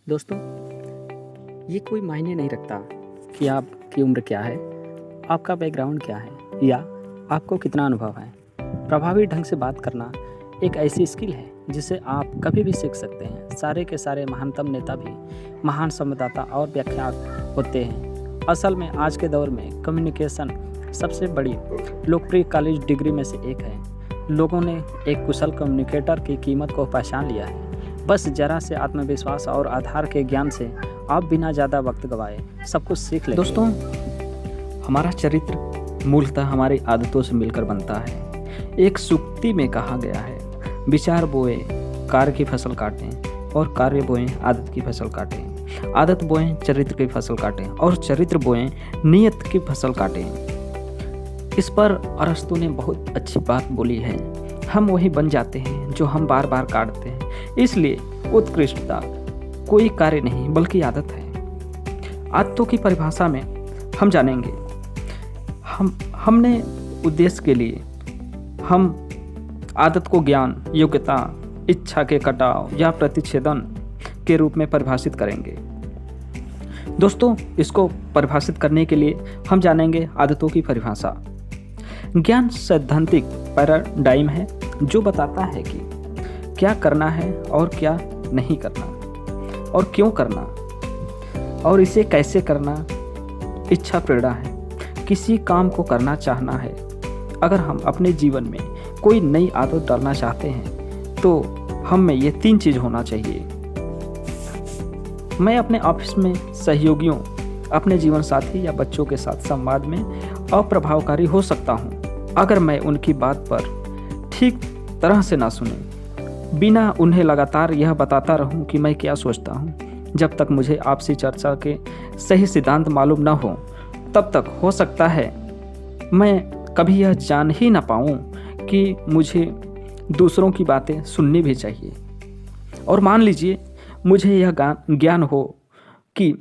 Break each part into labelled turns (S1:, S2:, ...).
S1: दोस्तों, ये कोई मायने नहीं रखता कि आपकी उम्र क्या है, आपका बैकग्राउंड क्या है या आपको कितना अनुभव है। प्रभावी ढंग से बात करना एक ऐसी स्किल है जिसे आप कभी भी सीख सकते हैं। सारे के सारे महानतम नेता भी महान संवाददाता और व्याख्याता होते हैं। असल में आज के दौर में कम्युनिकेशन सबसे बड़ी लोकप्रिय कॉलेज डिग्री में से एक है। लोगों ने एक कुशल कम्युनिकेटर की कीमत को पहचान लिया है। बस जरा से आत्मविश्वास और आधार के ज्ञान से आप बिना ज़्यादा वक्त गवाए सब कुछ सीख लें। दोस्तों, हमारा चरित्र मूलतः हमारी आदतों से मिलकर बनता है। एक सूक्ति में कहा गया है, विचार बोए कार्य की फसल काटें और कार्य बोएं आदत की फसल काटें, आदत बोएं चरित्र की फसल काटें और चरित्र बोएं नियत की फसल काटें। इस पर अरस्तु ने बहुत अच्छी बात बोली है, हम वही बन जाते हैं जो हम बार बार काटते हैं। इसलिए उत्कृष्टता कोई कार्य नहीं बल्कि आदत है। आदतों की परिभाषा में हम जानेंगे हमने उद्देश्य के लिए हम आदत को ज्ञान, योग्यता, इच्छा के कटाव या प्रतिच्छेदन के रूप में परिभाषित करेंगे। दोस्तों, इसको परिभाषित करने के लिए हम जानेंगे आदतों की परिभाषा। ज्ञान सैद्धांतिक पैराडाइम है जो बताता है कि क्या करना है और क्या नहीं करना और क्यों करना और इसे कैसे करना। इच्छा प्रेरणा है, किसी काम को करना चाहना है। अगर हम अपने जीवन में कोई नई आदत डालना चाहते हैं तो हम में ये 3 चीज़ होना चाहिए। मैं अपने ऑफिस में सहयोगियों, अपने जीवन साथी या बच्चों के साथ संवाद में अप्रभावकारी हो सकता हूँ अगर मैं उनकी बात पर ठीक तरह से ना सुने, बिना उन्हें लगातार यह बताता रहूं कि मैं क्या सोचता हूं। जब तक मुझे आपसी चर्चा के सही सिद्धांत मालूम न हो तब तक हो सकता है मैं कभी यह जान ही ना पाऊं कि मुझे दूसरों की बातें सुननी भी चाहिए। और मान लीजिए मुझे यह ज्ञान हो कि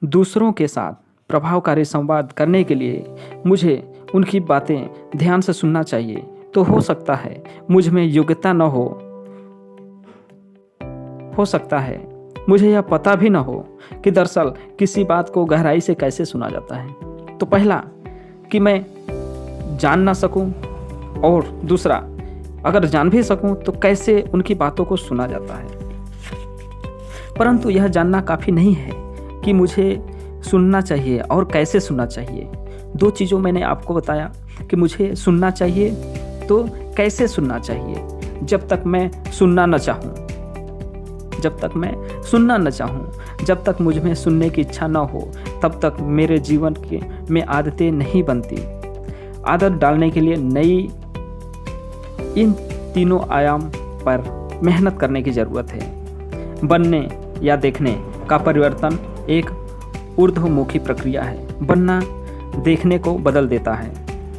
S1: दूसरों के साथ प्रभावकारी संवाद करने के लिए मुझे उनकी बातें ध्यान से सुनना चाहिए, तो हो सकता है मुझ में योग्यता न हो सकता है मुझे यह पता भी न हो कि दरअसल किसी बात को गहराई से कैसे सुना जाता है। तो पहला कि मैं जान ना सकूं, और दूसरा अगर जान भी सकूं तो कैसे उनकी बातों को सुना जाता है। परंतु यह जानना काफ़ी नहीं है कि मुझे सुनना चाहिए और कैसे सुनना चाहिए। 2 चीज़ों मैंने आपको बताया कि मुझे सुनना चाहिए तो कैसे सुनना चाहिए। जब तक मैं सुनना न चाहूँ, जब तक मुझ में सुनने की इच्छा न हो, तब तक मेरे जीवन में आदतें नहीं बनती। आदत डालने के लिए इन तीनों आयाम पर मेहनत करने की ज़रूरत है। बनने या देखने का परिवर्तन एक ऊर्ध्वमुखी प्रक्रिया है। बनना देखने को बदल देता है,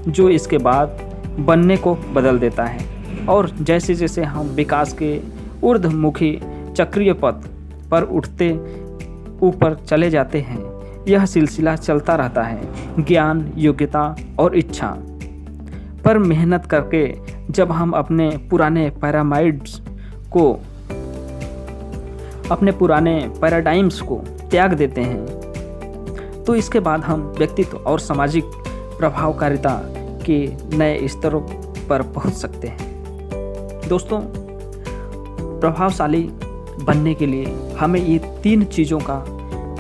S1: जो इसके बाद बनने को बदल देता है। और जैसे जैसे हम विकास के ऊर्ध्वमुखी चक्रीय पथ पर उठते ऊपर चले जाते हैं, यह सिलसिला चलता रहता है। ज्ञान, योग्यता और इच्छा पर मेहनत करके जब हम अपने पुराने पैराडाइम्स को त्याग देते हैं, तो इसके बाद हम व्यक्तित्व और सामाजिक प्रभावकारिता के नए स्तरों पर पहुंच सकते हैं। दोस्तों, प्रभावशाली बनने के लिए हमें ये 3 चीज़ों का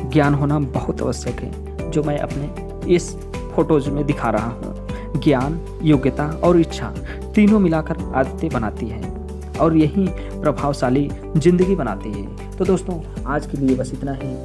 S1: ज्ञान होना बहुत आवश्यक है, जो मैं अपने इस फोटोज में दिखा रहा हूँ। ज्ञान, योग्यता और इच्छा तीनों मिलाकर आदतें बनाती हैं और यही प्रभावशाली जिंदगी बनाती है। तो दोस्तों, आज के लिए बस इतना ही।